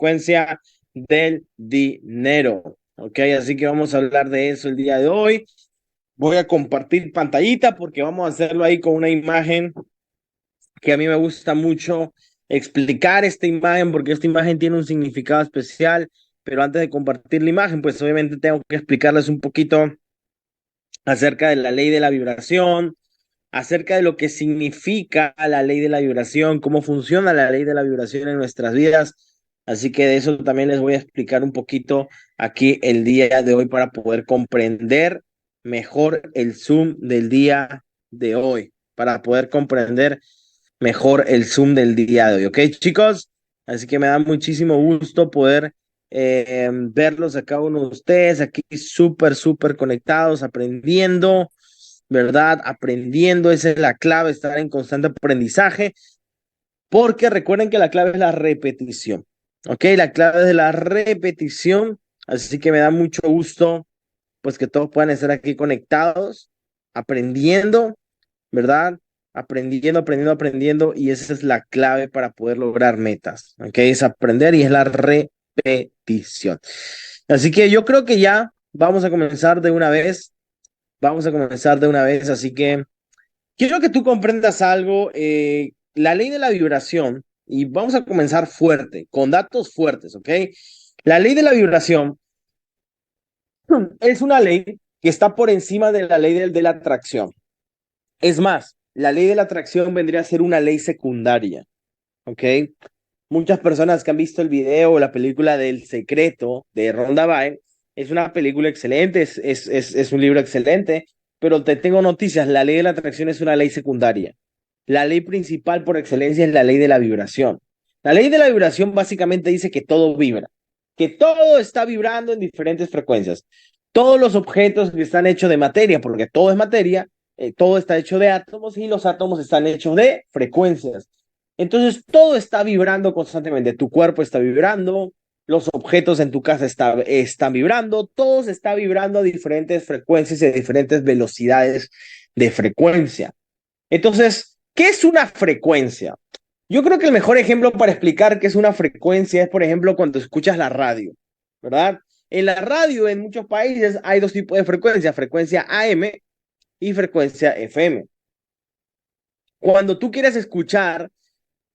frecuencia del dinero. Ok, así que vamos a hablar de eso el día de hoy. Voy a compartir pantallita porque vamos a hacerlo ahí con una imagen que a mí me gusta mucho explicar esta imagen porque esta imagen tiene un significado especial. Pero antes de compartir la imagen, pues obviamente tengo que explicarles un poquito acerca de la ley de la vibración, acerca de lo que significa la ley de la vibración, cómo funciona la ley de la vibración en nuestras vidas. Así que de eso también les voy a explicar un poquito aquí el día de hoy para poder comprender mejor el Zoom del día de hoy, para poder comprender mejor el Zoom del día de hoy. ¿Ok, chicos? Así que me da muchísimo gusto poder verlos a cada uno de ustedes aquí súper conectados, aprendiendo, ¿verdad? Aprendiendo, esa es la clave, estar en constante aprendizaje, porque recuerden que la clave es la repetición, ¿ok? La clave es la repetición, así que me da mucho gusto, pues que todos puedan estar aquí conectados, aprendiendo, ¿verdad? Aprendiendo, y esa es la clave para poder lograr metas, ¿ok? Es aprender y es la repetición. Así que yo creo que ya vamos a comenzar de una vez. Vamos a comenzar de una vez, así que quiero que tú comprendas algo, la ley de la vibración, y vamos a comenzar fuerte, con datos fuertes, ¿ok? La ley de la vibración es una ley que está por encima de la ley de la atracción. Es más, la ley de la atracción vendría a ser una ley secundaria, ¿ok? Muchas personas que han visto el video o la película del Secreto de Rhonda Byrne, es una película excelente, es un libro excelente, pero te tengo noticias, la ley de la atracción es una ley secundaria. La ley principal por excelencia es la ley de la vibración. La ley de la vibración básicamente dice que todo vibra, que todo está vibrando en diferentes frecuencias. Todos los objetos que están hechos de materia, porque todo es materia, todo está hecho de átomos y los átomos están hechos de frecuencias. Entonces todo está vibrando constantemente. Tu cuerpo está vibrando, los objetos en tu casa están vibrando, todo está vibrando a diferentes frecuencias y a diferentes velocidades de frecuencia. Entonces, ¿qué es una frecuencia? Yo creo que el mejor ejemplo para explicar qué es una frecuencia es, por ejemplo, cuando escuchas la radio, ¿verdad? En la radio, en muchos países, hay dos tipos de frecuencia, frecuencia AM y frecuencia FM. Cuando tú quieres escuchar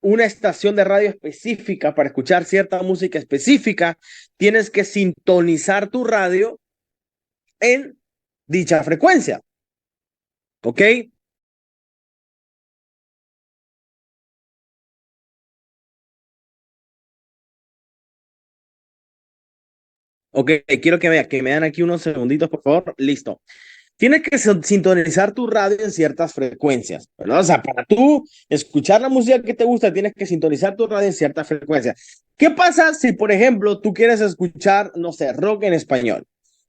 una estación de radio específica para escuchar cierta música específica, tienes que sintonizar tu radio en dicha frecuencia, ¿ok? Ok, quiero que me dan aquí unos segunditos, por favor. Listo. Tienes que sintonizar tu radio en ciertas frecuencias, ¿verdad? O sea, para tú escuchar la música que te gusta, tienes que sintonizar tu radio en ciertas frecuencias. ¿Qué pasa si, por ejemplo, tú quieres escuchar, no sé, rock en español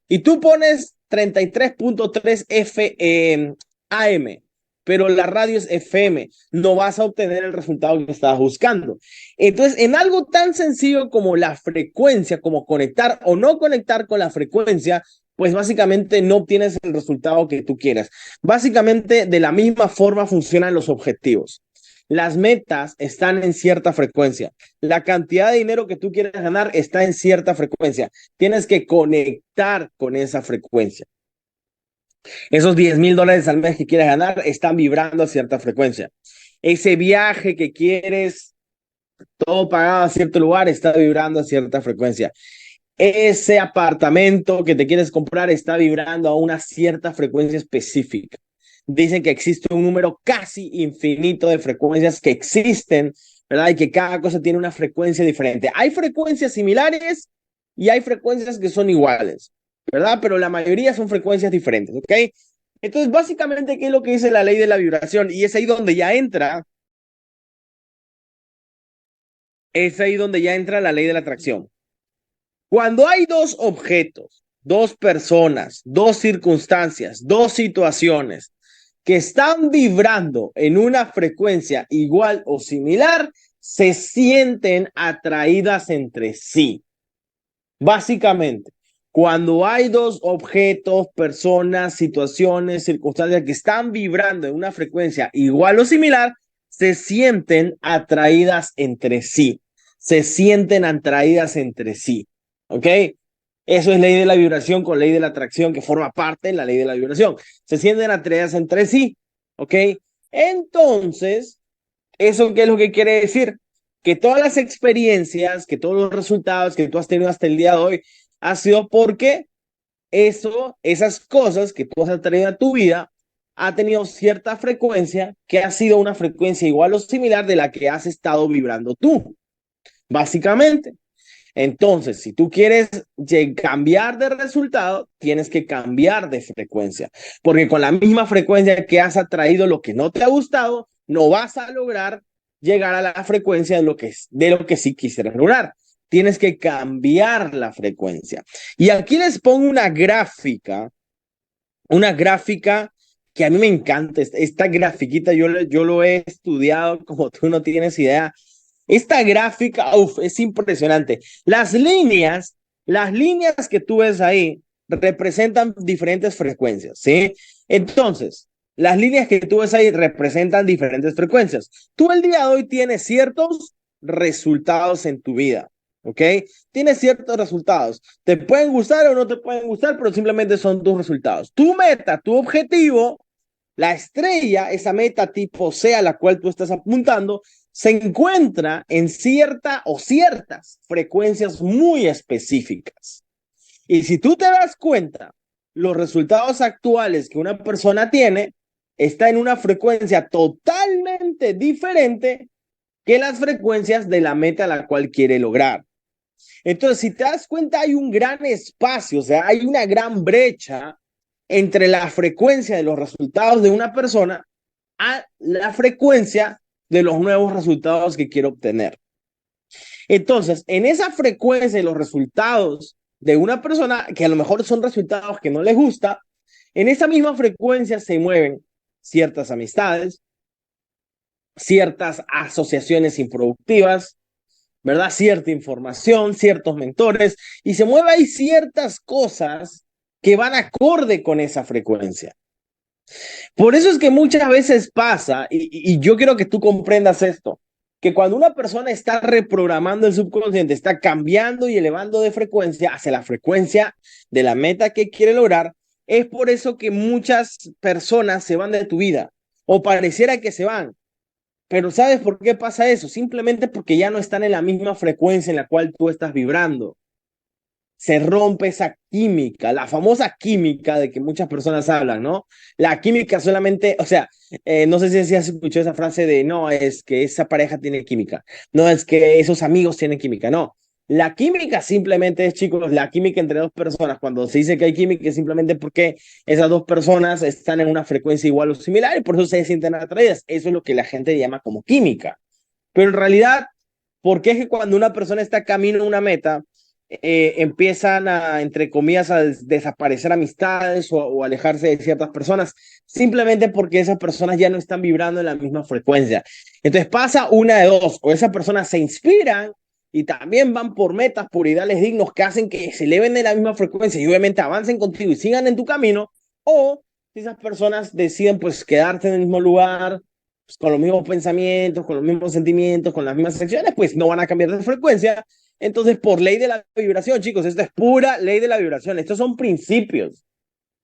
y tú pones 33.3 AM, pero la radio es FM? No vas a obtener el resultado que estabas buscando. Entonces, en algo tan sencillo como la frecuencia, como conectar o no conectar con la frecuencia, pues básicamente no obtienes el resultado que tú quieras. Básicamente, de la misma forma funcionan los objetivos. Las metas están en cierta frecuencia. La cantidad de dinero que tú quieres ganar está en cierta frecuencia. Tienes que conectar con esa frecuencia. Esos $10,000 al mes que quieres ganar están vibrando a cierta frecuencia. Ese viaje que quieres, todo pagado a cierto lugar, está vibrando a cierta frecuencia. Ese apartamento que te quieres comprar está vibrando a una cierta frecuencia específica. Dicen que existe un número casi infinito de frecuencias que existen, ¿verdad? Y que cada cosa tiene una frecuencia diferente. Hay frecuencias similares y hay frecuencias que son iguales, ¿verdad? Pero la mayoría son frecuencias diferentes, ¿ok? Entonces, básicamente, ¿qué es lo que dice la ley de la vibración? Y es ahí donde ya entra la ley de la atracción. Cuando hay dos objetos, dos personas, dos circunstancias, dos situaciones que están vibrando en una frecuencia igual o similar, se sienten atraídas entre sí. Básicamente, cuando hay dos objetos, personas, situaciones, circunstancias que están vibrando en una frecuencia igual o similar, se sienten atraídas entre sí. se sienten atraídas entre sí, ¿ok? Eso es ley de la vibración con ley de la atracción que forma parte de la ley de la vibración. Se sienten atraídas entre sí, ¿ok? Entonces, ¿eso qué es lo que quiere decir? Que todas las experiencias, que todos los resultados que tú has tenido hasta el día de hoy, ha sido porque esas cosas que tú has traído a tu vida, ha tenido cierta frecuencia que ha sido una frecuencia igual o similar de la que has estado vibrando tú, básicamente. Entonces, si tú quieres cambiar de resultado, tienes que cambiar de frecuencia, porque con la misma frecuencia que has atraído lo que no te ha gustado, no vas a lograr llegar a la frecuencia de lo que sí quisieras lograr. Tienes que cambiar la frecuencia. Y aquí les pongo una gráfica que a mí me encanta. Esta grafiquita yo lo he estudiado como tú no tienes idea. Esta gráfica, es impresionante. Las líneas que tú ves ahí representan diferentes frecuencias, ¿sí? Entonces, las líneas que tú ves ahí representan diferentes frecuencias. Tú el día de hoy tienes ciertos resultados en tu vida, ¿ok? Tienes ciertos resultados. Te pueden gustar o no te pueden gustar, pero simplemente son tus resultados. Tu meta, tu objetivo, la estrella, esa meta tipo C a la cual tú estás apuntando, se encuentra en cierta o ciertas frecuencias muy específicas. Y si tú te das cuenta, los resultados actuales que una persona tiene está en una frecuencia totalmente diferente que las frecuencias de la meta a la cual quiere lograr. Entonces, si te das cuenta, hay un gran espacio, o sea, hay una gran brecha entre la frecuencia de los resultados de una persona a la frecuencia de los nuevos resultados que quiere obtener. Entonces, en esa frecuencia de los resultados de una persona, que a lo mejor son resultados que no les gusta, en esa misma frecuencia se mueven ciertas amistades, ciertas asociaciones improductivas, ¿verdad? Cierta información, ciertos mentores, y se mueven ahí ciertas cosas que van acorde con esa frecuencia. Por eso es que muchas veces pasa, y yo quiero que tú comprendas esto, que cuando una persona está reprogramando el subconsciente, está cambiando y elevando de frecuencia hacia la frecuencia de la meta que quiere lograr, es por eso que muchas personas se van de tu vida, o pareciera que se van. Pero ¿sabes por qué pasa eso? Simplemente porque ya no están en la misma frecuencia en la cual tú estás vibrando. Se rompe esa química, la famosa química de que muchas personas hablan, ¿no? La química solamente, o sea, no sé si has escuchado esa frase de, no, es que esa pareja tiene química, no es que esos amigos tienen química, no. La química simplemente es, chicos, la química entre dos personas. Cuando se dice que hay química es simplemente porque esas dos personas están en una frecuencia igual o similar y por eso se sienten atraídas. Eso es lo que la gente llama como química. Pero en realidad, ¿por qué es que cuando una persona está camino a una meta, empiezan a, entre comillas, a desaparecer amistades o alejarse de ciertas personas? Simplemente porque esas personas ya no están vibrando en la misma frecuencia. Entonces pasa una de dos, o esas personas se inspiran y también van por metas, por ideales dignos que hacen que se eleven de la misma frecuencia y obviamente avancen contigo y sigan en tu camino, o si esas personas deciden pues quedarse en el mismo lugar, pues, con los mismos pensamientos, con los mismos sentimientos, con las mismas acciones, pues no van a cambiar de frecuencia. Entonces, por ley de la vibración, chicos, esto es pura ley de la vibración, estos son principios.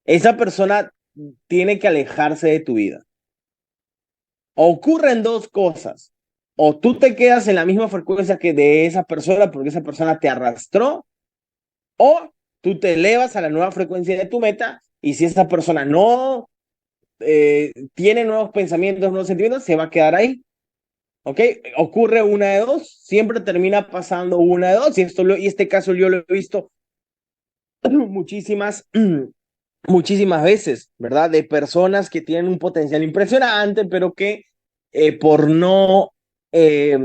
Esa persona tiene que alejarse de tu vida. Ocurren dos cosas. O tú te quedas en la misma frecuencia que de esa persona porque esa persona te arrastró, o tú te elevas a la nueva frecuencia de tu meta y si esa persona no tiene nuevos pensamientos, nuevos sentimientos, se va a quedar ahí. ¿Ok? Ocurre una de dos, siempre termina pasando una de dos, y este caso yo lo he visto muchísimas, muchísimas veces, ¿verdad? De personas que tienen un potencial impresionante, pero que por no eh,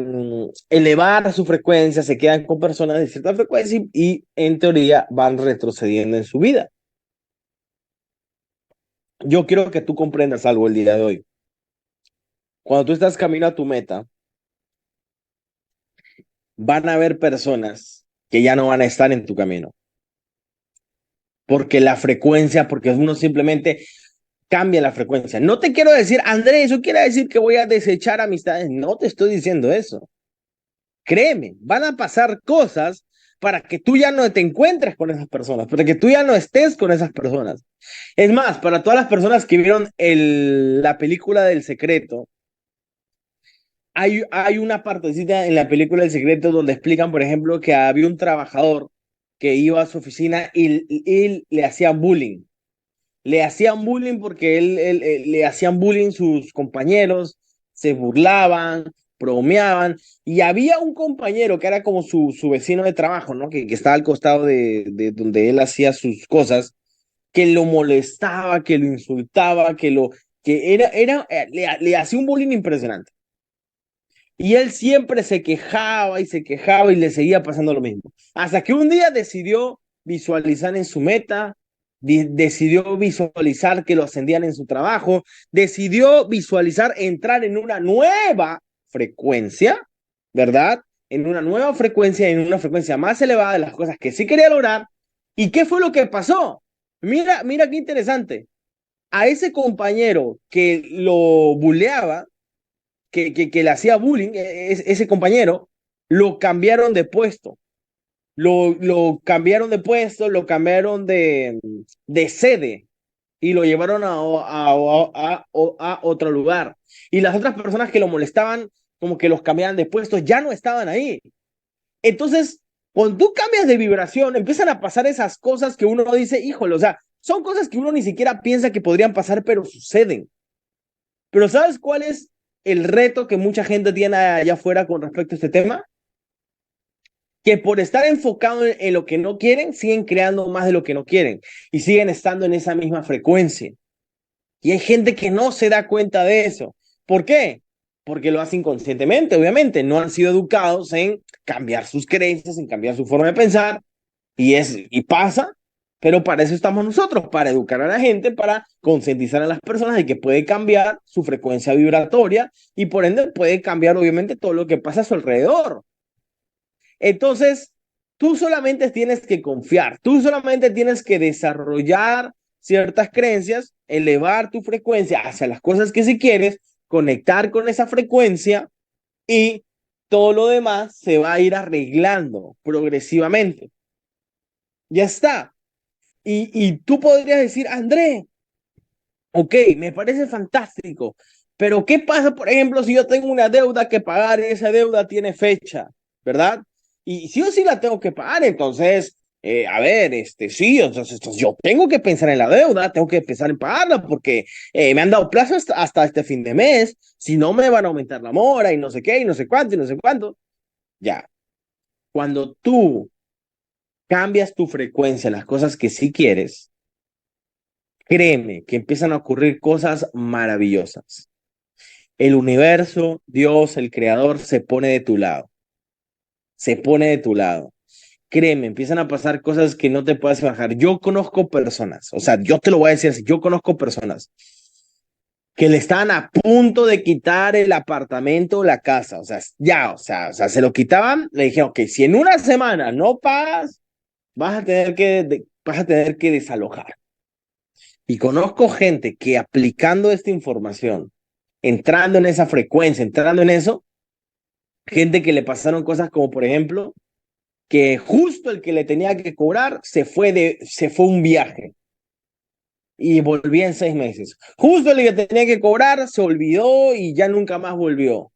elevar su frecuencia, se quedan con personas de cierta frecuencia y en teoría van retrocediendo en su vida. Yo quiero que tú comprendas algo el día de hoy. Cuando tú estás camino a tu meta, van a haber personas que ya no van a estar en tu camino. Porque la frecuencia, porque uno simplemente cambia la frecuencia. No te quiero decir, Andrés, eso quiere decir que voy a desechar amistades. No te estoy diciendo eso. créeme, van a pasar cosas para que tú ya no te encuentres con esas personas, para que tú ya no estés con esas personas. Es más, para todas las personas que vieron la película del secreto, hay una partecita en la película del secreto donde explican, por ejemplo, que había un trabajador que iba a su oficina y él le hacían bullying. Le hacían bullying porque le hacían bullying sus compañeros, se burlaban, bromeaban, y había un compañero que era como su vecino de trabajo, ¿no? Que estaba al costado de donde él hacía sus cosas, que lo molestaba, que lo insultaba, le hacía un bullying impresionante. Y él siempre se quejaba y se quejaba y le seguía pasando lo mismo. Hasta que un día decidió visualizar en su meta, decidió visualizar que lo ascendían en su trabajo, decidió visualizar entrar en una nueva frecuencia, ¿verdad? En una nueva frecuencia, en una frecuencia más elevada de las cosas que sí quería lograr. ¿Y qué fue lo que pasó? Mira, mira qué interesante. A ese compañero que lo buleaba, que le hacía bullying, ese compañero, lo cambiaron de puesto. Lo cambiaron de puesto, lo cambiaron de sede y lo llevaron a otro lugar. Y las otras personas que lo molestaban, como que los cambiaban de puesto, ya no estaban ahí. Entonces, cuando tú cambias de vibración, empiezan a pasar esas cosas que uno dice, híjole, o sea, son cosas que uno ni siquiera piensa que podrían pasar, pero suceden. Pero ¿sabes cuál es el reto que mucha gente tiene allá afuera con respecto a este tema? Que por estar enfocado en lo que no quieren, siguen creando más de lo que no quieren y siguen estando en esa misma frecuencia. Y hay gente que no se da cuenta de eso. ¿Por qué? Porque lo hace inconscientemente, obviamente. No han sido educados en cambiar sus creencias, en cambiar su forma de pensar. Y pasa, pero para eso estamos nosotros, para educar a la gente, para concientizar a las personas de que puede cambiar su frecuencia vibratoria y por ende puede cambiar obviamente todo lo que pasa a su alrededor. Entonces, tú solamente tienes que confiar, tú solamente tienes que desarrollar ciertas creencias, elevar tu frecuencia hacia las cosas que si quieres, conectar con esa frecuencia y todo lo demás se va a ir arreglando progresivamente. Ya está. Y tú podrías decir, André, ok, me parece fantástico, pero ¿qué pasa, por ejemplo, si yo tengo una deuda que pagar y esa deuda tiene fecha, ¿verdad? Y si yo sí la tengo que pagar, entonces, a ver, sí, entonces yo tengo que pensar en la deuda, tengo que pensar en pagarla porque me han dado plazo hasta este fin de mes, si no me van a aumentar la mora y no sé qué, y no sé cuánto, y no sé cuánto. Ya, cuando tú cambias tu frecuencia en las cosas que sí quieres, créeme que empiezan a ocurrir cosas maravillosas. El universo, Dios, el creador, se pone de tu lado. Se pone de tu lado. Créeme, empiezan a pasar cosas que no te puedes bajar. Yo conozco personas, o sea, yo te lo voy a decir así, yo conozco personas que le estaban a punto de quitar el apartamento o la casa, o sea, ya, o sea, se lo quitaban, le dijeron, ok, si en una semana no pagas, vas a tener que desalojar. Y conozco gente que aplicando esta información, entrando en esa frecuencia, entrando en eso, gente que le pasaron cosas como, por ejemplo, que justo el que le tenía que cobrar se fue un viaje y volvía en 6 meses. Justo el que tenía que cobrar se olvidó y ya nunca más volvió.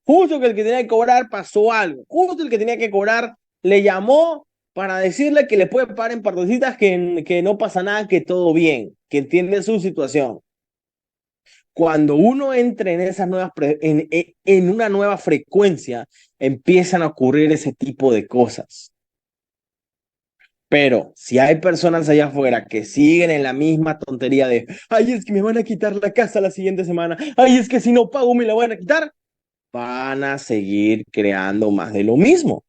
Justo que el que tenía que cobrar pasó algo. Justo el que tenía que cobrar le llamó para decirle que le puede pagar en partecitas, que no pasa nada, que todo bien, que entiende su situación. Cuando uno entra en esas en una nueva frecuencia, empiezan a ocurrir ese tipo de cosas. Pero si hay personas allá afuera que siguen en la misma tontería de, ay, es que me van a quitar la casa la siguiente semana, ay, es que si no pago me la van a quitar, van a seguir creando más de lo mismo.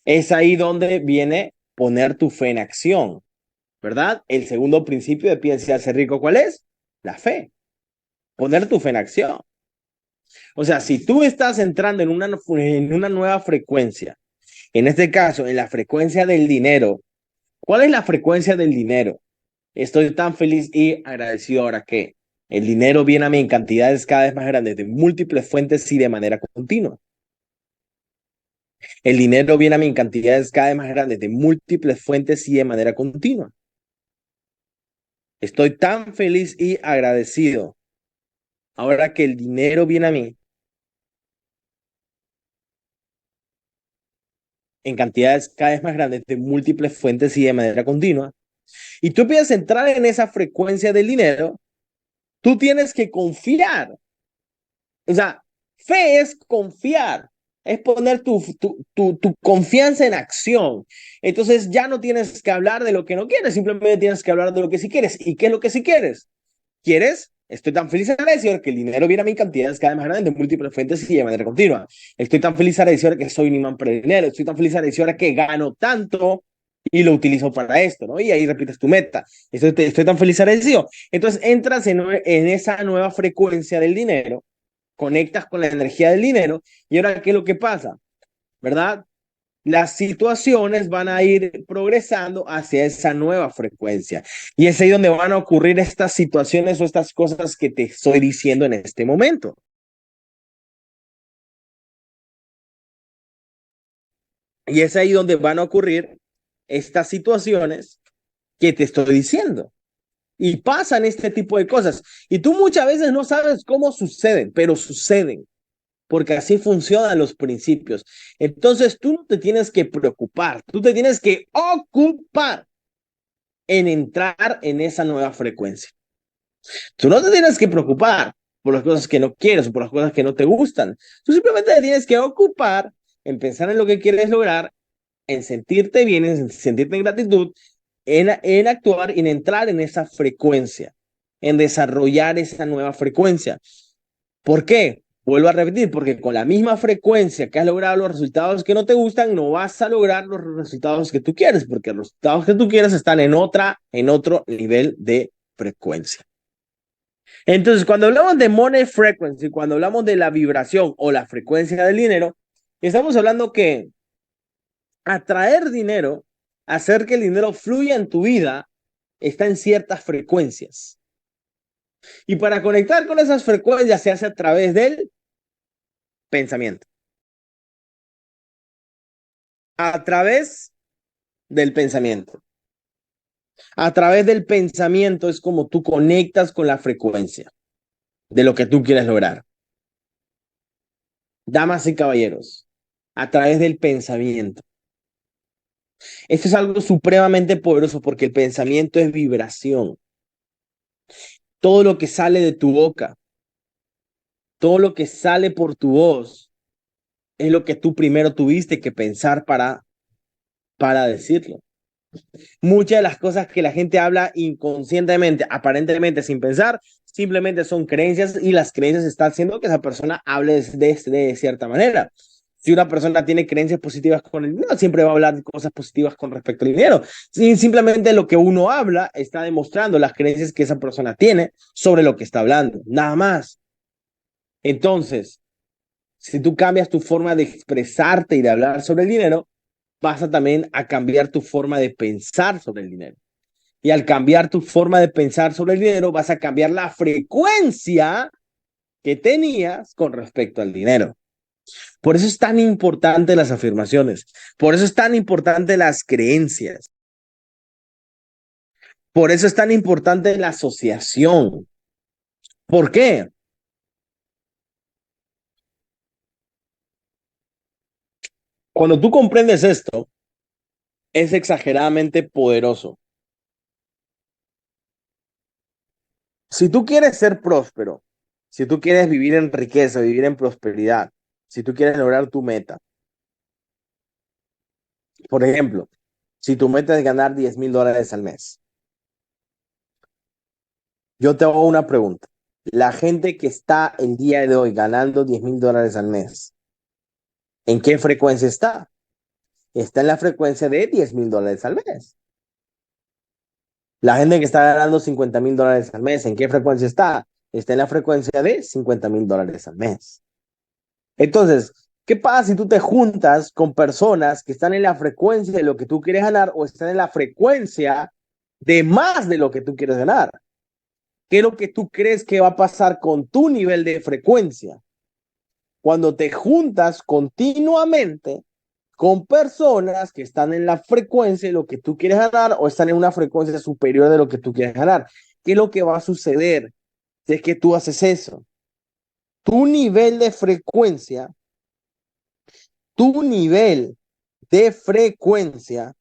Es ahí donde viene poner tu fe en acción, ¿verdad? El segundo principio de piensa y hacer rico, ¿cuál es? La fe. Poner tu fe en acción. O sea, si tú estás entrando en una nueva frecuencia, en este caso, en la frecuencia del dinero, ¿cuál es la frecuencia del dinero? Estoy tan feliz y agradecido ahora que el dinero viene a mí en cantidades cada vez más grandes, de múltiples fuentes y de manera continua. El dinero viene a mí en cantidades cada vez más grandes, de múltiples fuentes y de manera continua. Estoy tan feliz y agradecido ahora que el dinero viene a mí en cantidades cada vez más grandes, de múltiples fuentes y de manera continua. Y tú empiezas a entrar en esa frecuencia del dinero, tú tienes que confiar. O sea, fe es confiar, es poner tu confianza en acción. Entonces ya no tienes que hablar de lo que no quieres, simplemente tienes que hablar de lo que sí quieres. ¿Y qué es lo que sí quieres? ¿Quieres? Estoy tan feliz agradecido que el dinero viene a mi cantidades cada vez más grandes de múltiples fuentes y de manera continua. Estoy tan feliz agradecido que soy un imán para el dinero. Estoy tan feliz agradecido que gano tanto y lo utilizo para esto, ¿no? Y ahí repites tu meta. Estoy tan feliz agradecido. Entonces entras en esa nueva frecuencia del dinero, conectas con la energía del dinero y ahora, ¿qué es lo que pasa? ¿Verdad? Las situaciones van a ir progresando hacia esa nueva frecuencia. Y es ahí donde van a ocurrir estas situaciones o estas cosas que te estoy diciendo en este momento. Y es ahí donde van a ocurrir estas situaciones que te estoy diciendo. Y pasan este tipo de cosas. Y tú muchas veces no sabes cómo suceden, pero suceden, porque así funcionan los principios. Entonces tú no te tienes que preocupar, tú te tienes que ocupar en entrar en esa nueva frecuencia. Tú no te tienes que preocupar por las cosas que no quieres o por las cosas que no te gustan. Tú simplemente te tienes que ocupar en pensar en lo que quieres lograr, en sentirte bien, en sentirte en gratitud, en actuar y en entrar en esa frecuencia, en desarrollar esa nueva frecuencia. ¿Por qué? Vuelvo a repetir, porque con la misma frecuencia que has logrado los resultados que no te gustan, no vas a lograr los resultados que tú quieres, porque los resultados que tú quieres están en otro nivel de frecuencia. Entonces, cuando hablamos de money frequency, cuando hablamos de la vibración o la frecuencia del dinero, estamos hablando que atraer dinero, hacer que el dinero fluya en tu vida, está en ciertas frecuencias. Y para conectar con esas frecuencias se hace a través del pensamiento. A través del pensamiento. A través del pensamiento es como tú conectas con la frecuencia de lo que tú quieres lograr. Damas y caballeros, a través del pensamiento. Esto es algo supremamente poderoso porque el pensamiento es vibración. Todo lo que sale de tu boca, todo lo que sale por tu voz, es lo que tú primero tuviste que pensar para decirlo. Muchas de las cosas que la gente habla inconscientemente, aparentemente sin pensar, simplemente son creencias y las creencias están haciendo que esa persona hable de cierta manera. Si una persona tiene creencias positivas con el dinero, siempre va a hablar de cosas positivas con respecto al dinero. Simplemente lo que uno habla está demostrando las creencias que esa persona tiene sobre lo que está hablando, nada más. Entonces, si tú cambias tu forma de expresarte y de hablar sobre el dinero, vas a también a cambiar tu forma de pensar sobre el dinero. Y al cambiar tu forma de pensar sobre el dinero, vas a cambiar la frecuencia que tenías con respecto al dinero. Por eso es tan importante las afirmaciones. Por eso es tan importante las creencias. Por eso es tan importante la asociación. ¿Por qué? Cuando tú comprendes esto, es exageradamente poderoso. Si tú quieres ser próspero, si tú quieres vivir en riqueza, vivir en prosperidad, si tú quieres lograr tu meta, por ejemplo, si tu meta es ganar $10,000 al mes, yo te hago una pregunta. La gente que está el día de hoy ganando $10,000 al mes, ¿en qué frecuencia está? Está en la frecuencia de $10,000 al mes. La gente que está ganando $50,000 al mes, ¿en qué frecuencia está? Está en la frecuencia de $50,000 al mes. Entonces, ¿qué pasa si tú te juntas con personas que están en la frecuencia de lo que tú quieres ganar o están en la frecuencia de más de lo que tú quieres ganar? ¿Qué es lo que tú crees que va a pasar con tu nivel de frecuencia? Cuando te juntas continuamente con personas que están en la frecuencia de lo que tú quieres ganar o están en una frecuencia superior de lo que tú quieres ganar. ¿Qué es lo que va a suceder si es que tú haces eso? Tu nivel de frecuencia, tu nivel de frecuencia,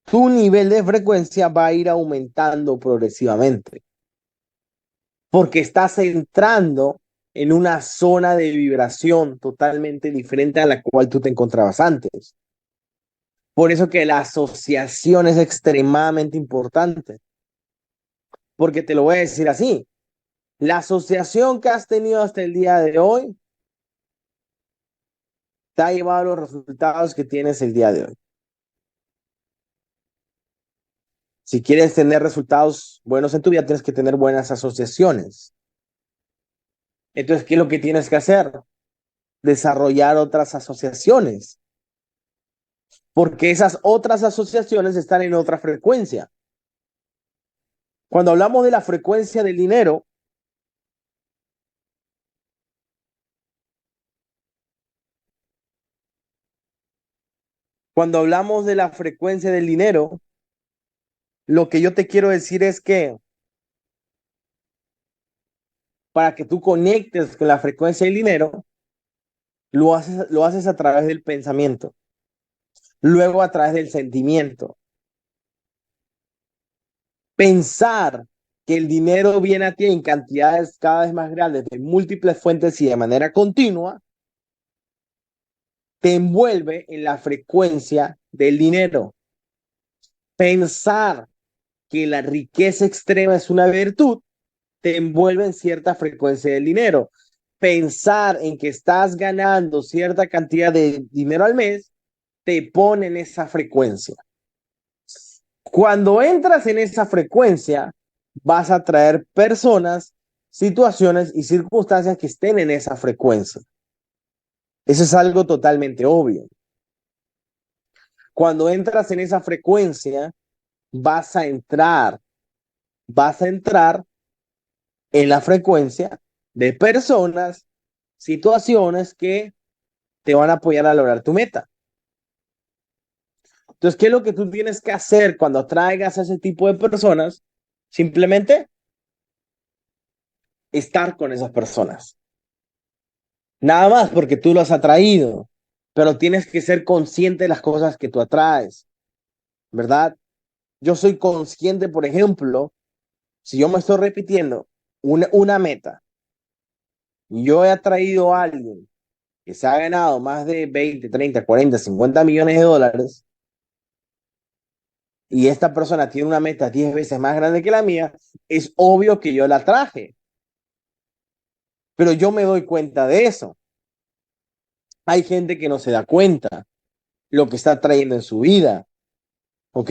tu nivel de frecuencia va a ir aumentando progresivamente porque estás entrando en una zona de vibración totalmente diferente a la cual tú te encontrabas antes. Por eso que la asociación es extremadamente importante, porque te lo voy a decir así, la asociación que has tenido hasta el día de hoy te ha llevado a los resultados que tienes el día de hoy. Si quieres tener resultados buenos en tu vida, tienes que tener buenas asociaciones. Entonces, ¿qué es lo que tienes que hacer? Desarrollar otras asociaciones, porque esas otras asociaciones están en otra frecuencia. Cuando hablamos de la frecuencia del dinero, cuando hablamos de la frecuencia del dinero, lo que yo te quiero decir es que para que tú conectes con la frecuencia del dinero, lo haces a través del pensamiento, luego a través del sentimiento. Pensar que el dinero viene a ti en cantidades cada vez más grandes de múltiples fuentes y de manera continua, te envuelve en la frecuencia del dinero. Pensar que la riqueza extrema es una virtud, te envuelve en cierta frecuencia del dinero. Pensar en que estás ganando cierta cantidad de dinero al mes, te pone en esa frecuencia. Cuando entras en esa frecuencia, vas a traer personas, situaciones y circunstancias que estén en esa frecuencia. Eso es algo totalmente obvio. Cuando entras en esa frecuencia, vas a entrar en la frecuencia de personas, situaciones que te van a apoyar a lograr tu meta. Entonces, ¿qué es lo que tú tienes que hacer cuando atraigas a ese tipo de personas? Simplemente estar con esas personas. Nada más porque tú lo has atraído, pero tienes que ser consciente de las cosas que tú atraes, ¿verdad? Yo soy consciente, por ejemplo, si yo me estoy repitiendo una meta, y yo he atraído a alguien que se ha ganado más de 20, 30, 40, 50 millones de dólares, y esta persona tiene una meta 10 veces más grande que la mía, es obvio que yo la traje, pero yo me doy cuenta de eso. Hay gente que no se da cuenta lo que está trayendo en su vida, ¿ok?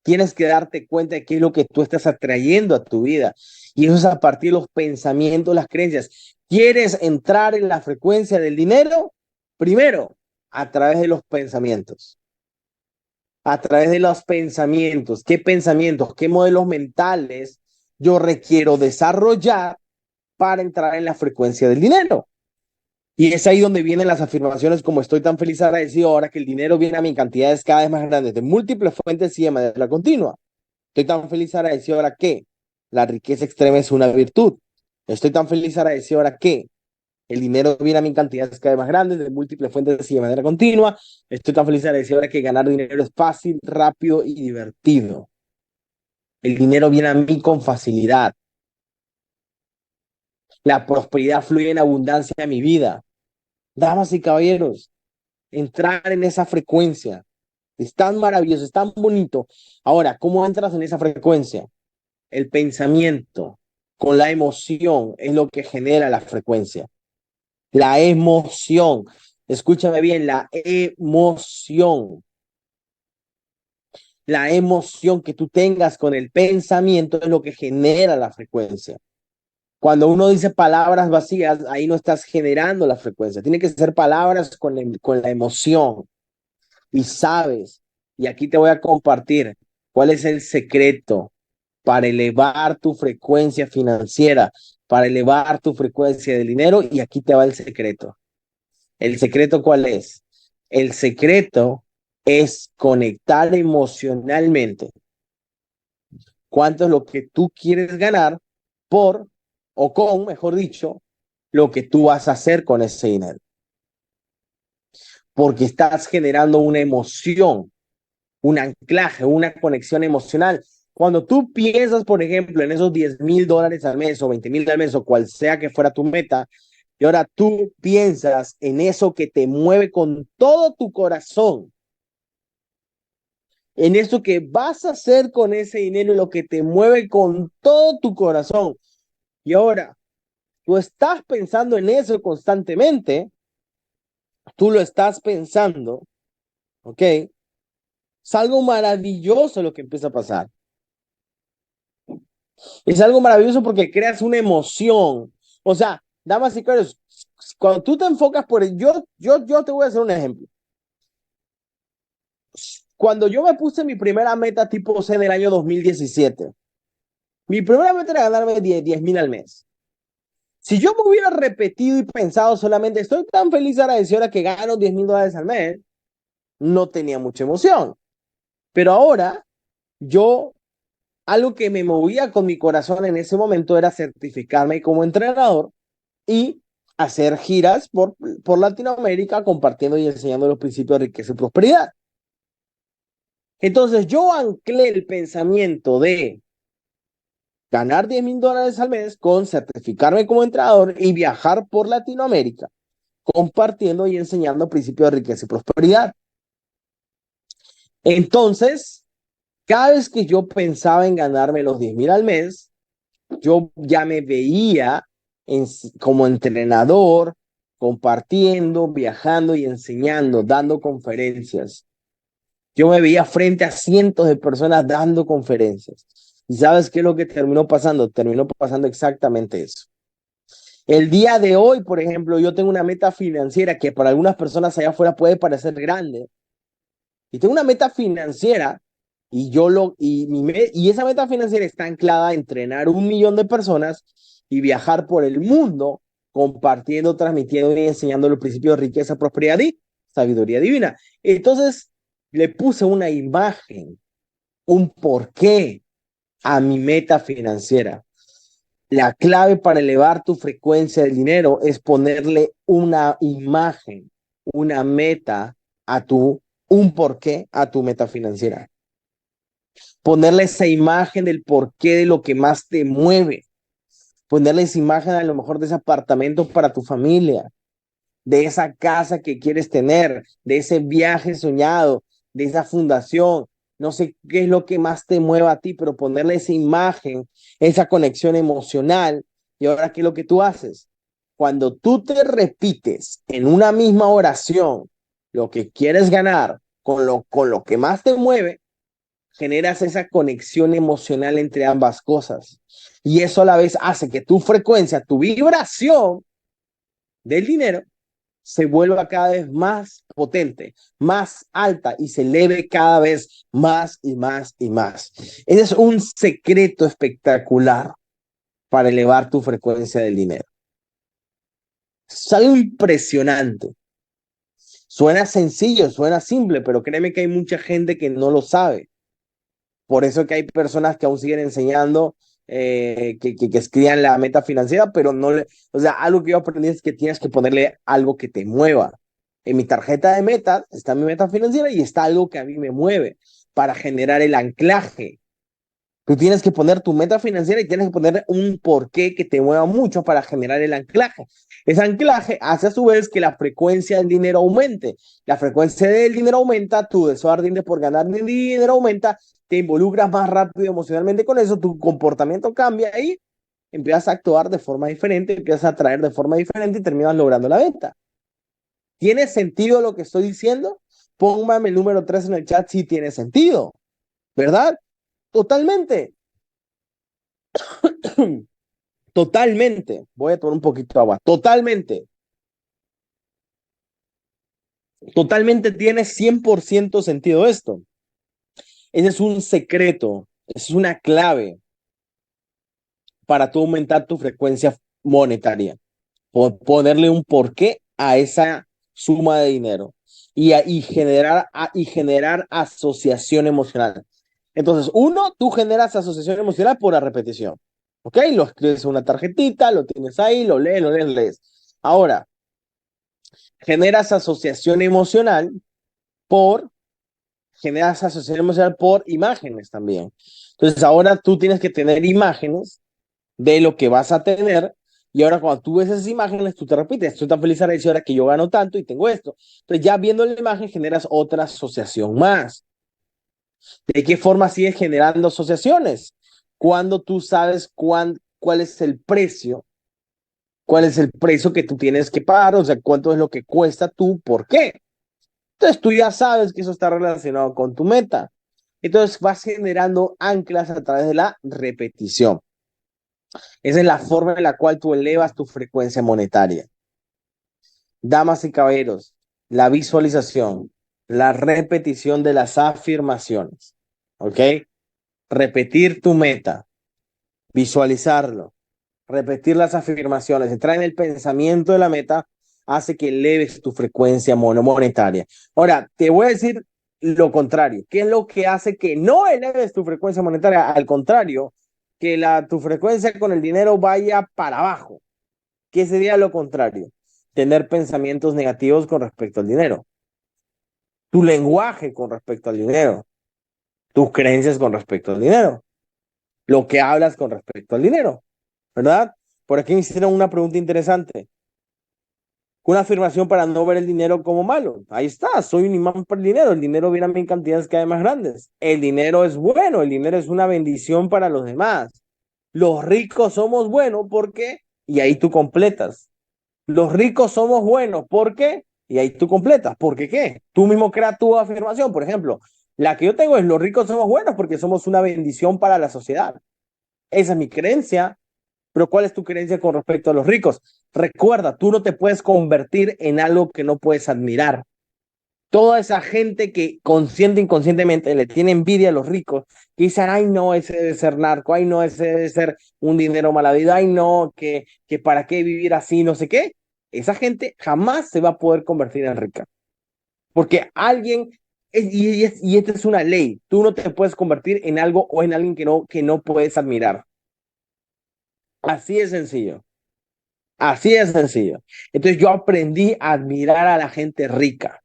Tienes que darte cuenta de qué es lo que tú estás atrayendo a tu vida. Y eso es a partir de los pensamientos, las creencias. ¿Quieres entrar en la frecuencia del dinero? Primero, a través de los pensamientos. A través de los pensamientos. ¿Qué pensamientos, qué modelos mentales yo requiero desarrollar para entrar en la frecuencia del dinero? Y es ahí donde vienen las afirmaciones como estoy tan feliz agradecido ahora que el dinero viene a mi en cantidades cada vez más grandes, de múltiples fuentes y de manera continua. Estoy tan feliz agradecido ahora que la riqueza extrema es una virtud. Estoy tan feliz agradecido ahora que el dinero viene a mi en cantidades cada vez más grandes, de múltiples fuentes y de manera continua. Estoy tan feliz agradecido ahora que ganar dinero es fácil, rápido y divertido. El dinero viene a mí con facilidad. La prosperidad fluye en abundancia a mi vida. Damas y caballeros, entrar en esa frecuencia es tan maravilloso, es tan bonito. Ahora, ¿cómo entras en esa frecuencia? El pensamiento con la emoción es lo que genera la frecuencia. La emoción. Escúchame bien, la emoción. La emoción que tú tengas con el pensamiento es lo que genera la frecuencia. Cuando uno dice palabras vacías, ahí no estás generando la frecuencia. Tiene que ser palabras con la emoción. Y sabes, y aquí te voy a compartir cuál es el secreto para elevar tu frecuencia financiera, para elevar tu frecuencia de dinero. Y aquí te va el secreto. ¿El secreto cuál es? El secreto es conectar emocionalmente cuánto es lo que tú quieres ganar por, o con, mejor dicho, lo que tú vas a hacer con ese dinero. Porque estás generando una emoción, un anclaje, una conexión emocional. Cuando tú piensas, por ejemplo, en esos $10,000 al mes o 20,000 al mes o cual sea que fuera tu meta, y ahora tú piensas en eso que te mueve con todo tu corazón, en eso que vas a hacer con ese dinero y lo que te mueve con todo tu corazón. Y ahora tú estás pensando en eso constantemente, tú lo estás pensando, ¿ok? Es algo maravilloso lo que empieza a pasar. Es algo maravilloso porque creas una emoción. O sea, damas y caballeros, cuando tú te enfocas por el, yo te voy a hacer un ejemplo. Cuando yo me puse mi primera meta tipo C en el año 2017, mi primera meta era ganarme 10,000 al mes. Si yo me hubiera repetido y pensado solamente, estoy tan feliz ahora de ahora que gano $10,000 al mes, no tenía mucha emoción. Pero ahora, yo, algo que me movía con mi corazón en ese momento era certificarme como entrenador y hacer giras por Latinoamérica compartiendo y enseñando los principios de riqueza y prosperidad. Entonces yo anclé el pensamiento de ganar $10,000 al mes con certificarme como entrenador y viajar por Latinoamérica compartiendo y enseñando principios de riqueza y prosperidad. Entonces, cada vez que yo pensaba en ganarme los 10,000 al mes, yo ya me veía como entrenador, compartiendo, viajando y enseñando, dando conferencias. Yo me veía frente a cientos de personas dando conferencias. ¿Y sabes qué es lo que terminó pasando? Terminó pasando exactamente eso. El día de hoy, por ejemplo, yo tengo una meta financiera que para algunas personas allá afuera puede parecer grande. Y tengo una meta financiera y esa meta financiera está anclada a entrenar 1 millón de personas y viajar por el mundo compartiendo, transmitiendo y enseñando los principios de riqueza, prosperidad y sabiduría divina. Entonces le puse una imagen, un porqué a mi meta financiera. La clave para elevar tu frecuencia del dinero es ponerle una imagen, una meta a un porqué a tu meta financiera. Ponerle esa imagen del porqué de lo que más te mueve. Ponerle esa imagen a lo mejor de ese apartamento para tu familia, de esa casa que quieres tener, de ese viaje soñado, de esa fundación. No sé qué es lo que más te mueva a ti, pero ponerle esa imagen, esa conexión emocional. Y ahora, ¿qué es lo que tú haces? Cuando tú te repites en una misma oración lo que quieres ganar con lo que más te mueve, generas esa conexión emocional entre ambas cosas. Y eso a la vez hace que tu frecuencia, tu vibración del dinero se vuelva cada vez más potente, más alta y se eleve cada vez más y más y más. Ese es un secreto espectacular para elevar tu frecuencia del dinero. Es algo impresionante. Suena sencillo, suena simple, pero créeme que hay mucha gente que no lo sabe. Por eso que hay personas que aún siguen enseñando que escriban la meta financiera, pero no le, o sea, algo que yo aprendí es que tienes que ponerle algo que te mueva. En mi tarjeta de metas está mi meta financiera y está algo que a mí me mueve para generar el anclaje. Tú tienes que poner tu meta financiera y tienes que poner un porqué que te mueva mucho para generar el anclaje. Ese anclaje hace a su vez que la frecuencia del dinero aumente. La frecuencia del dinero aumenta, tu deseo ardiente por ganar dinero aumenta, te involucras más rápido emocionalmente con eso, tu comportamiento cambia y empiezas a actuar de forma diferente, empiezas a atraer de forma diferente y terminas logrando la venta. ¿Tiene sentido lo que estoy diciendo? Póngame el número 3 en el chat si tiene sentido, ¿verdad? Totalmente. Totalmente. Voy a tomar un poquito de agua. Totalmente. Totalmente tiene 100% sentido esto. Ese es un secreto. Es una clave para tú aumentar tu frecuencia monetaria. Ponerle un porqué a esa suma de dinero. y generar asociación emocional. Entonces, uno, tú generas asociación emocional por la repetición. ¿Ok? Lo escribes en una tarjetita, lo tienes ahí, lo lees, lo lees, lo lees. Ahora, generas asociación emocional por, generas asociación emocional por imágenes también. Entonces, ahora tú tienes que tener imágenes de lo que vas a tener. Y ahora cuando tú ves esas imágenes, tú te repites, estoy tan feliz ahora que yo gano tanto y tengo esto. Entonces ya viendo la imagen generas otra asociación más. ¿De qué forma sigues generando asociaciones? Cuando tú sabes cuál es el precio que tú tienes que pagar, o sea, cuánto es lo que cuesta tú, ¿por qué? Entonces tú ya sabes que eso está relacionado con tu meta. Entonces vas generando anclas a través de la repetición. Esa es la forma en la cual tú elevas tu frecuencia monetaria. Damas y caballeros, la visualización, la repetición de las afirmaciones, ¿ok? Repetir tu meta, visualizarlo, repetir las afirmaciones, entrar en el pensamiento de la meta, hace que eleves tu frecuencia monetaria. Ahora, te voy a decir lo contrario. ¿Qué es lo que hace que no eleves tu frecuencia monetaria? Al contrario, que tu frecuencia con el dinero vaya para abajo. ¿Qué sería lo contrario? Tener pensamientos negativos con respecto al dinero, tu lenguaje con respecto al dinero, tus creencias con respecto al dinero, lo que hablas con respecto al dinero, ¿verdad? Por aquí me hicieron una pregunta interesante. Una afirmación para no ver el dinero como malo. Ahí está, soy un imán para el dinero viene a mí en cantidades cada vez más grandes. El dinero es bueno, el dinero es una bendición para los demás. Los ricos somos buenos porque, y ahí tú completas. Los ricos somos buenos porque, y ahí tú completas. ¿Por qué qué? Tú mismo creas tu afirmación. Por ejemplo, la que yo tengo es los ricos somos buenos porque somos una bendición para la sociedad. Esa es mi creencia. Pero ¿cuál es tu creencia con respecto a los ricos? Recuerda, tú no te puedes convertir en algo que no puedes admirar. Toda esa gente que consciente e inconscientemente le tiene envidia a los ricos, que dicen, ay no, ese debe ser narco, ay no, ese debe ser un dinero mal habido, ay no, que para qué vivir así, no sé qué. Esa gente jamás se va a poder convertir en rica. Porque alguien, y esta es una ley, tú no te puedes convertir en algo o en alguien que no puedes admirar. Así de sencillo. Así de sencillo. Entonces yo aprendí a admirar a la gente rica.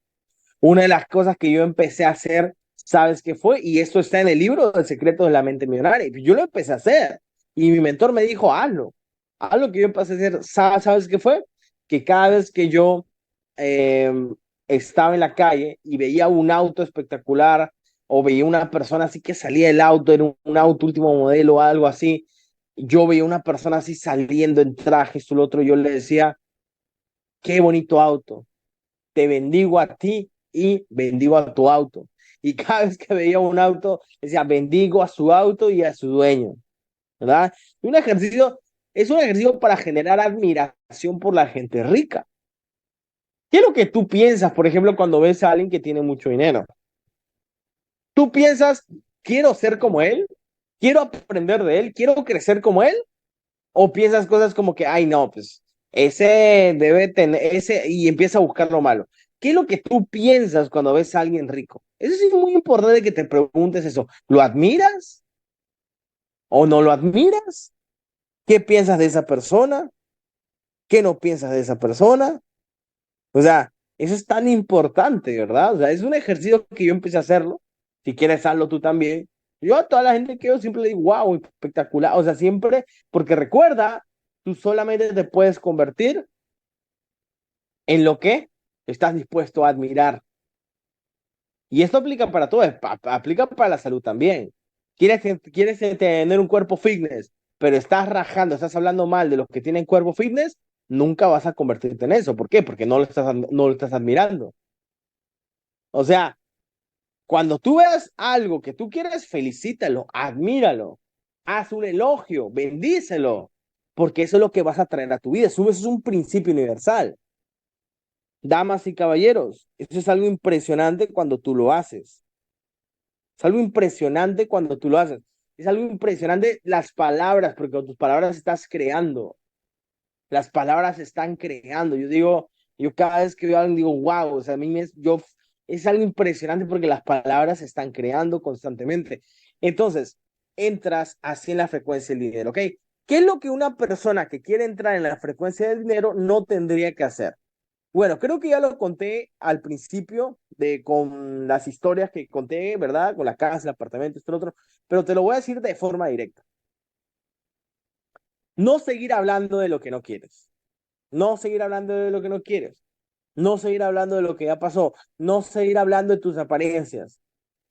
Una de las cosas que yo empecé a hacer, ¿sabes qué fue? Y esto está en el libro del secreto de la mente millonaria. Yo lo empecé a hacer. Y mi mentor me dijo, hazlo. Hazlo que yo empecé a hacer. ¿Sabes qué fue? Que cada vez que yo eh, estaba en la calle y veía un auto espectacular o veía una persona así que salía del auto, era un auto último modelo o algo así, yo veía una persona así saliendo en traje, esto, lo otro, yo le decía, qué bonito auto, te bendigo a ti y bendigo a tu auto. Y cada vez que veía un auto, decía, bendigo a su auto y a su dueño, ¿verdad? Y es un ejercicio para generar admiración por la gente rica. ¿Qué es lo que tú piensas, por ejemplo, cuando ves a alguien que tiene mucho dinero? ¿Tú piensas, quiero ser como él? ¿Quiero aprender de él? ¿Quiero crecer como él? ¿O piensas cosas como que, ay, no, pues ese debe tener, ese, y empieza a buscar lo malo? ¿Qué es lo que tú piensas cuando ves a alguien rico? Eso sí es muy importante que te preguntes eso. ¿Lo admiras o no lo admiras? ¿Qué piensas de esa persona? ¿Qué no piensas de esa persona? O sea, eso es tan importante, ¿verdad? O sea, es un ejercicio que yo empecé a hacerlo. Si quieres, hazlo tú también. Yo a toda la gente que yo siempre le digo, wow, espectacular. O sea, siempre, porque recuerda, tú solamente te puedes convertir en lo que estás dispuesto a admirar. Y esto aplica para todo, aplica para la salud también. ¿Quieres tener un cuerpo fitness, pero estás rajando, estás hablando mal de los que tienen cuerpo fitness? Nunca vas a convertirte en eso. ¿Por qué? Porque no lo estás admirando. O sea, cuando tú veas algo que tú quieres, felicítalo, admíralo, haz un elogio, bendícelo, porque eso es lo que vas a traer a tu vida. Eso es un principio universal. Damas y caballeros, eso es algo impresionante cuando tú lo haces. Es algo impresionante cuando tú lo haces. Es algo impresionante las palabras, porque con tus palabras estás creando. Las palabras están creando. Yo digo, yo cada vez que veo a alguien digo, wow, o sea, yo Es algo impresionante porque las palabras se están creando constantemente. Entonces, entras así en la frecuencia del dinero, ¿ok? ¿Qué es lo que una persona que quiere entrar en la frecuencia del dinero no tendría que hacer? Bueno, creo que ya lo conté al principio con las historias que conté, ¿verdad? Con la casa, el apartamento, esto, lo otro, pero te lo voy a decir de forma directa. No seguir hablando de lo que no quieres. No seguir hablando de lo que no quieres. No seguir hablando de lo que ya pasó. No seguir hablando de tus apariencias.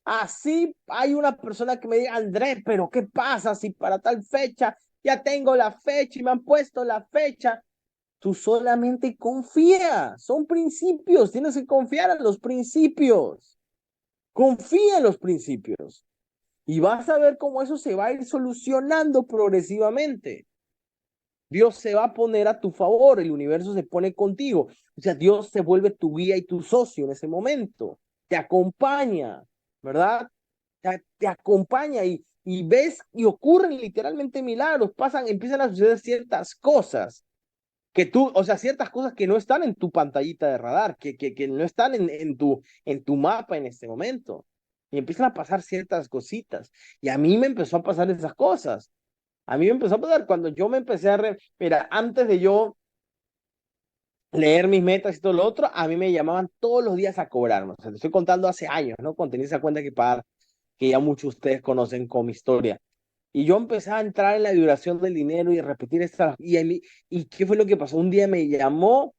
Así hay una persona que me diga, Andrés, pero ¿qué pasa si para tal fecha ya tengo la fecha y me han puesto la fecha? Tú solamente confía, son principios, tienes que confiar en los principios. Confía en los principios y vas a ver cómo eso se va a ir solucionando progresivamente. Dios se va a poner a tu favor, el universo se pone contigo. O sea, Dios se vuelve tu guía y tu socio en ese momento. Te acompaña, ¿verdad? Te acompaña y ves y ocurren literalmente milagros, empiezan a suceder ciertas cosas que tú, o sea, ciertas cosas que no están en tu pantallita de radar, que no están en tu mapa en este momento. Y empiezan a pasar ciertas cositas. Y a mí me empezó a pasar esas cosas. A mí me empezó a pasar cuando yo me empecé mira, antes de yo leer mis metas y todo lo otro, a mí me llamaban todos los días a cobrarme. O sea, te estoy contando hace años, ¿no? Cuando tenía esa cuenta que pagar, que ya muchos de ustedes conocen como historia. Y yo empecé a entrar en la vibración del dinero y a repetir esta. ¿Y qué fue lo que pasó? Un día me llamó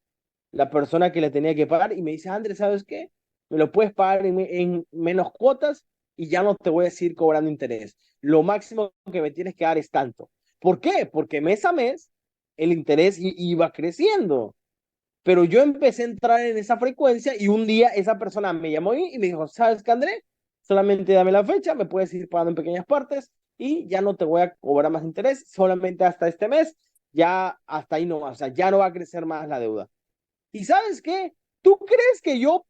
la persona que le tenía que pagar y me dice, Andrés, ¿sabes qué? Me lo puedes pagar en menos cuotas y ya no te voy a seguir cobrando interés. Lo máximo que me tienes que dar es tanto. ¿Por qué? Porque mes a mes el interés iba creciendo. Pero yo empecé a entrar en esa frecuencia y un día esa persona me llamó y me dijo, ¿sabes qué, Andrés? Solamente dame la fecha, me puedes ir pagando en pequeñas partes y ya no te voy a cobrar más interés, solamente hasta este mes, ya hasta ahí no, o sea, ya no va a crecer más la deuda. ¿Y sabes qué? ¿Tú crees que yo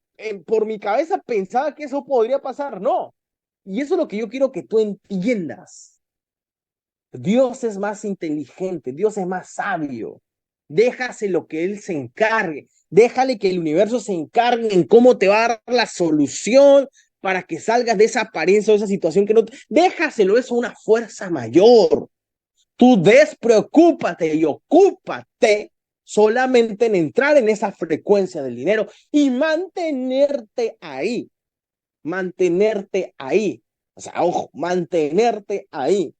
por mi cabeza pensaba que eso podría pasar? No. Y eso es lo que yo quiero que tú entiendas. Dios es más inteligente, Dios es más sabio. Déjaselo que Él se encargue. Déjale que el universo se encargue en cómo te va a dar la solución para que salgas de esa apariencia o esa situación que no. Déjaselo, eso es una fuerza mayor. Tú despreocúpate y ocúpate solamente en entrar en esa frecuencia del dinero y mantenerte ahí. Mantenerte ahí. O sea, ojo, mantenerte ahí.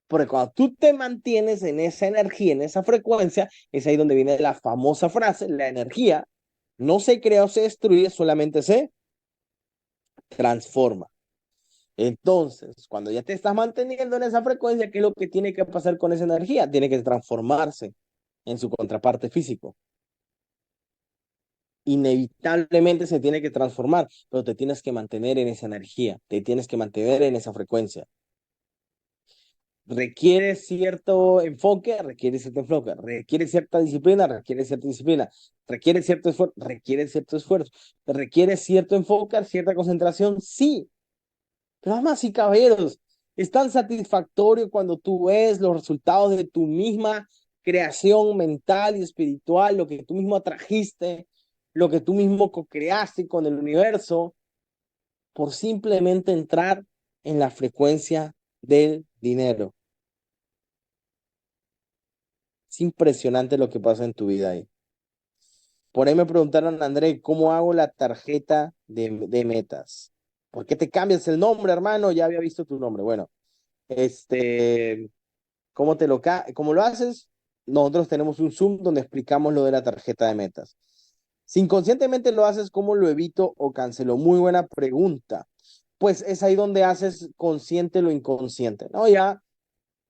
Porque cuando tú te mantienes en esa energía, en esa frecuencia, es ahí donde viene la famosa frase, la energía no se crea o se destruye, solamente se transforma. Entonces, cuando ya te estás manteniendo en esa frecuencia, ¿qué es lo que tiene que pasar con esa energía? Tiene que transformarse en su contraparte físico. Inevitablemente se tiene que transformar, pero te tienes que mantener en esa energía, te tienes que mantener en esa frecuencia. Requiere cierto enfoque, requiere cierto enfoque, requiere cierta disciplina, requiere cierta disciplina, requiere cierto esfuerzo, requiere cierto enfoque, cierta concentración, sí, pero damas y caballeros, es tan satisfactorio cuando tú ves los resultados de tu misma creación mental y espiritual, lo que tú mismo atrajiste, lo que tú mismo co-creaste con el universo, por simplemente entrar en la frecuencia del dinero. Es impresionante lo que pasa en tu vida ahí. Por ahí me preguntaron, André, ¿cómo hago la tarjeta de metas? ¿Por qué te cambias el nombre, hermano? Ya había visto tu nombre. Bueno, este, ¿cómo lo haces? Nosotros tenemos un Zoom donde explicamos lo de la tarjeta de metas. Si inconscientemente lo haces, ¿cómo lo evito o cancelo? Muy buena pregunta. Pues es ahí donde haces consciente lo inconsciente, ¿no? Ya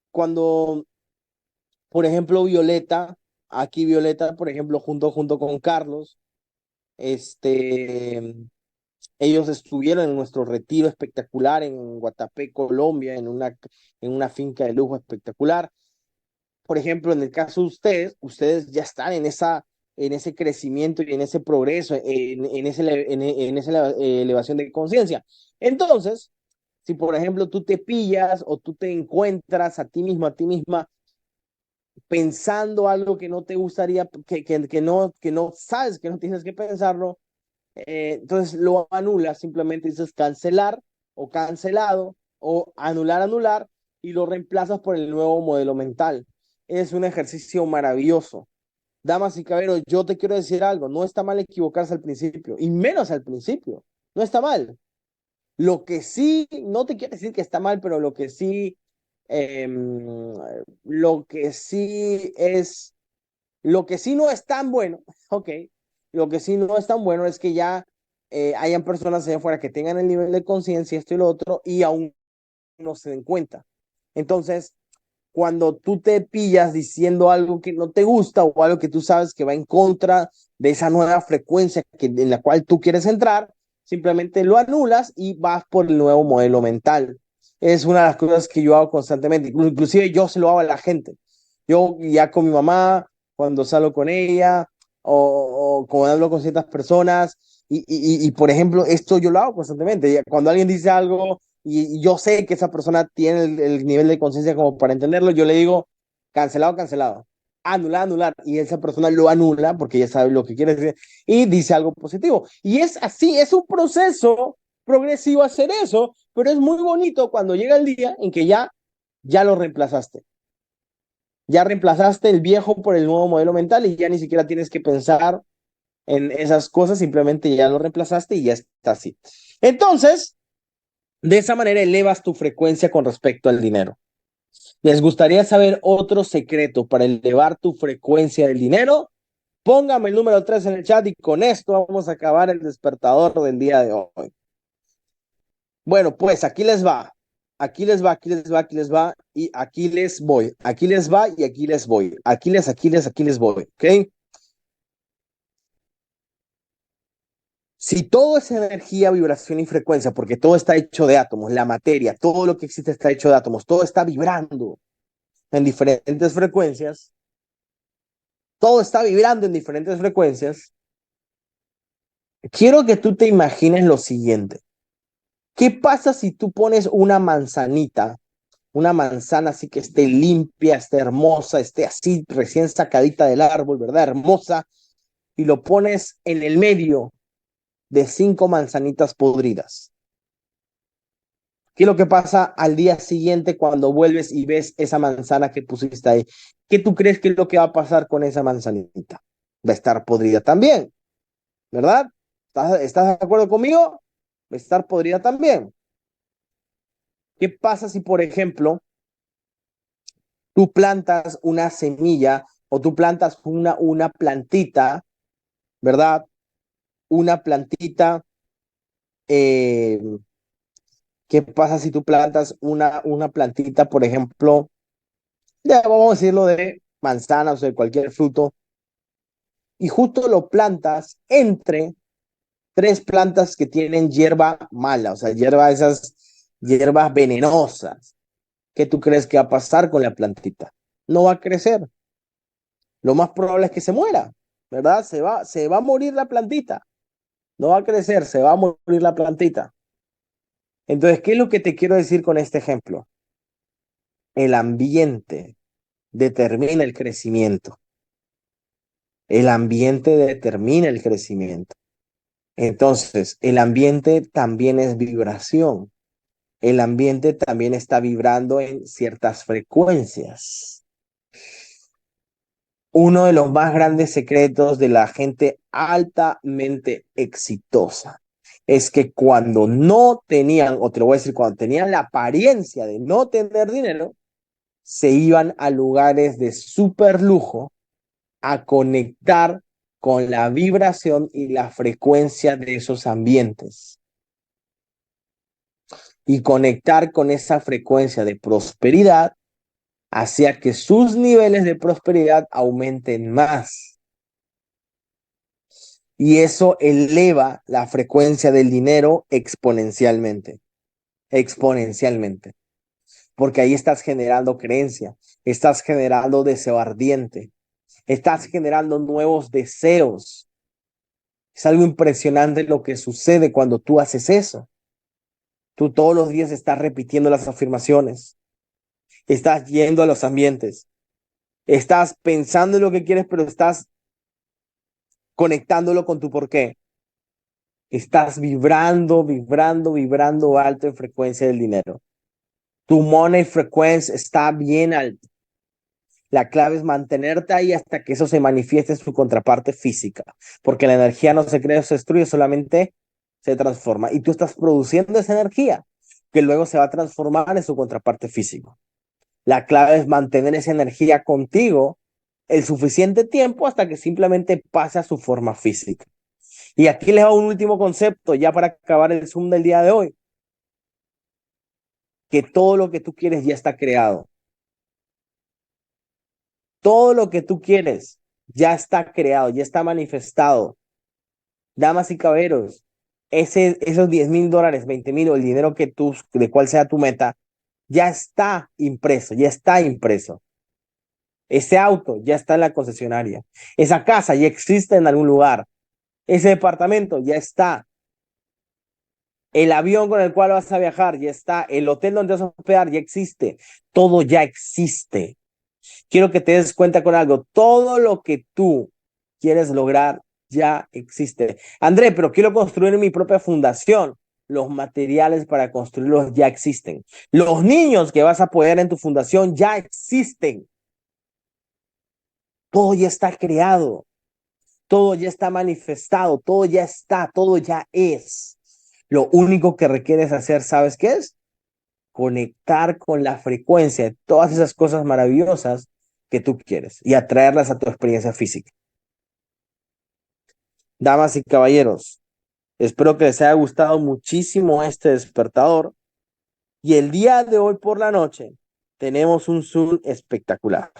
cuando, por ejemplo, Violeta, por ejemplo, junto con Carlos, este, ellos estuvieron en nuestro retiro espectacular en Guatapé, Colombia, en una finca de lujo espectacular. Por ejemplo, en el caso de ustedes ya están en ese crecimiento y en ese progreso, en esa elevación de conciencia. Entonces, si por ejemplo tú te pillas o tú te encuentras a ti mismo, a ti misma, pensando algo que no te gustaría, que no sabes que no tienes que pensarlo, Entonces lo anulas, simplemente dices cancelar o cancelado o anular, anular y lo reemplazas por el nuevo modelo mental. Es un ejercicio maravilloso. Damas y caballeros, yo te quiero decir algo, no está mal equivocarse al principio, y menos al principio, no está mal. Lo que sí, no te quiero decir que está mal, pero eh, lo que sí es, lo que sí no es tan bueno, ok, lo que sí no es tan bueno es que ya hayan personas allá afuera que tengan el nivel de conciencia, esto y lo otro, y aún no se den cuenta. Entonces, cuando tú te pillas diciendo algo que no te gusta o algo que tú sabes que va en contra de esa nueva frecuencia en la cual tú quieres entrar, simplemente lo anulas y vas por el nuevo modelo mental. Es una de las cosas que yo hago constantemente. Inclusive yo se lo hago a la gente. Yo ya con mi mamá, cuando salgo con ella o cuando hablo con ciertas personas, por ejemplo, esto yo lo hago constantemente. Cuando alguien dice algo y yo sé que esa persona tiene el nivel de conciencia como para entenderlo, yo le digo cancelado, cancelado, anular, anular, y esa persona lo anula porque ya sabe lo que quiere decir y dice algo positivo. Y es así, es un proceso progresivo hacer eso, pero es muy bonito cuando llega el día en que ya lo reemplazaste. Ya reemplazaste el viejo por el nuevo modelo mental y ya ni siquiera tienes que pensar en esas cosas, simplemente ya lo reemplazaste y ya está así. Entonces, de esa manera elevas tu frecuencia con respecto al dinero. ¿Les gustaría saber otro secreto para elevar tu frecuencia del dinero? Póngame el número 3 en el chat y con esto vamos a acabar el despertador del día de hoy. Bueno, pues aquí les va. Aquí les va, aquí les va, aquí les va y aquí les voy. Aquí les va y aquí les voy. Aquí les voy. ¿Ok? Si todo es energía, vibración y frecuencia, porque todo está hecho de átomos, la materia, todo lo que existe está hecho de átomos, todo está vibrando en diferentes frecuencias, todo está vibrando en diferentes frecuencias. Quiero que tú te imagines lo siguiente. ¿Qué pasa si tú pones una manzanita, una manzana así que esté limpia, esté hermosa, esté así recién sacadita del árbol, ¿verdad? Hermosa, y lo pones en el medio de 5 manzanitas podridas? ¿Qué es lo que pasa al día siguiente cuando vuelves y ves esa manzana que pusiste ahí? ¿Qué tú crees que es lo que va a pasar con esa manzanita? Va a estar podrida también, ¿verdad? ¿Estás de acuerdo conmigo? Va a estar podrida también. ¿Qué pasa si, por ejemplo, tú plantas una semilla o tú plantas una plantita, ¿verdad? Una plantita, eh, ¿qué pasa si tú plantas una plantita, por ejemplo, ya vamos a decirlo de manzanas o de cualquier fruto, y justo lo plantas entre 3 plantas que tienen hierba mala, o sea, esas hierbas venenosas? ¿Qué tú crees que va a pasar con la plantita? No va a crecer. Lo más probable es que se muera, ¿verdad? Se va a morir la plantita. No va a crecer, se va a morir la plantita. Entonces, ¿qué es lo que te quiero decir con este ejemplo? El ambiente determina el crecimiento. El ambiente determina el crecimiento. Entonces, el ambiente también es vibración. El ambiente también está vibrando en ciertas frecuencias. Uno de los más grandes secretos de la gente altamente exitosa es que cuando no tenían, o te lo voy a decir, cuando tenían la apariencia de no tener dinero, se iban a lugares de súper lujo a conectar con la vibración y la frecuencia de esos ambientes y conectar con esa frecuencia de prosperidad hacia que sus niveles de prosperidad aumenten más. Y eso eleva la frecuencia del dinero exponencialmente, exponencialmente, porque ahí estás generando creencia, estás generando deseo ardiente, estás generando nuevos deseos. Es algo impresionante lo que sucede cuando tú haces eso. Tú todos los días estás repitiendo las afirmaciones, estás yendo a los ambientes, estás pensando en lo que quieres, pero estás conectándolo con tu porqué. estás vibrando, vibrando, vibrando alto en frecuencia del dinero. Tu money frequency está bien alto. La clave es mantenerte ahí hasta que eso se manifieste en su contraparte física, porque la energía no se crea o se destruye, solamente se transforma. Y tú estás produciendo esa energía que luego se va a transformar en su contraparte físico. La clave es mantener esa energía contigo el suficiente tiempo hasta que simplemente pase a su forma física. Y aquí les hago un último concepto ya para acabar el Zoom del día de hoy, que todo lo que tú quieres ya está creado. Todo lo que tú quieres ya está creado, ya está manifestado. Damas y caballeros, esos $10,000, 20,000 o el dinero que tú, de cuál sea tu meta, ya está impreso, ya está impreso. Ese auto ya está en la concesionaria. Esa casa ya existe en algún lugar. Ese departamento ya está. El avión con el cual vas a viajar ya está. El hotel donde vas a hospedar ya existe. Todo ya existe. Quiero que te des cuenta con algo. Todo lo que tú quieres lograr ya existe. André, pero quiero construir mi propia fundación. Los materiales para construirlos ya existen. Los niños que vas a apoyar en tu fundación ya existen. Todo ya está creado. Todo ya está manifestado. Todo ya está. Todo ya es. Lo único que requieres hacer, ¿sabes qué es? Conectar con la frecuencia de todas esas cosas maravillosas que tú quieres y atraerlas a tu experiencia física. Damas y caballeros, espero que les haya gustado muchísimo este despertador y el día de hoy por la noche tenemos un Zoom espectacular.